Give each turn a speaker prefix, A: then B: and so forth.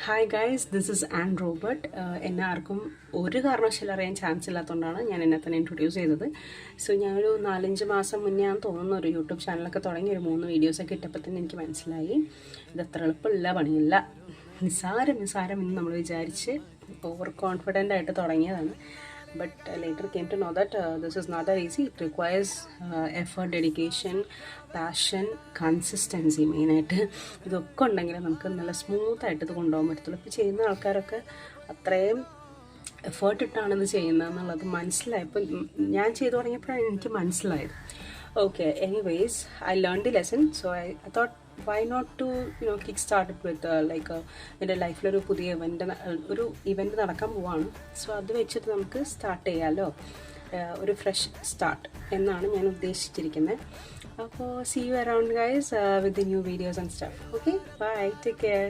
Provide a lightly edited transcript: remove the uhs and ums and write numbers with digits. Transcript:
A: Hi guys, this is an Robert. എന്നെ ആർക്കും ഒരു കാരണവശാലും അറിയാൻ ചാൻസ് ഇല്ലാത്തതുകൊണ്ടാണ് ഞാൻ എന്നെ തന്നെ ഇൻട്രൊഡ്യൂസ് ചെയ്തത്. സോ ഞാനൊരു 4-5 മാസം മുന്നേ ഞാൻ തോന്നുന്നു ഒരു യൂട്യൂബ് ചാനലൊക്കെ തുടങ്ങി ഒരു 3 വീഡിയോസൊക്കെ ഇട്ടപ്പോൾ തന്നെ എനിക്ക് മനസ്സിലായി ഇതത്ര എളുപ്പമില്ല, പണിയില്ല, നിസ്സാരം എന്ന് നമ്മൾ വിചാരിച്ച് ഓവർ കോൺഫിഡൻ്റ് ആയിട്ട് തുടങ്ങിയതാണ്. But later came to know that this is not that easy. It requires effort, dedication, passion, consistency മെയിനായിട്ട്. ഇതൊക്കെ ഉണ്ടെങ്കിൽ നമുക്ക് നല്ല സ്മൂത്തായിട്ട് ഇത് കൊണ്ടുപോകാൻ പറ്റത്തുള്ളൂ. ഇപ്പോൾ ചെയ്യുന്ന ആൾക്കാരൊക്കെ അത്രയും എഫേർട്ട് ഇട്ടാണ് ഇത് ചെയ്യുന്നതെന്നുള്ളത് മനസ്സിലായപ്പോൾ ഞാൻ ചെയ്തു തുടങ്ങിയപ്പോഴാണ് എനിക്ക് മനസ്സിലായത്. Okay, anyways, I learned the lesson, so I thought why not to kick start it with എൻ്റെ ലൈഫിലൊരു പുതിയ ഇവൻറ്റ് നടക്കാൻ പോവാണ്. സോ അത് വെച്ചിട്ട് നമുക്ക് സ്റ്റാർട്ട് ചെയ്യാമല്ലോ, ഒരു ഫ്രഷ് സ്റ്റാർട്ട് എന്നാണ് ഞാൻ ഉദ്ദേശിച്ചിരിക്കുന്നത്. അപ്പോൾ see you around guys with the new videos and stuff. Okay, bye, take care.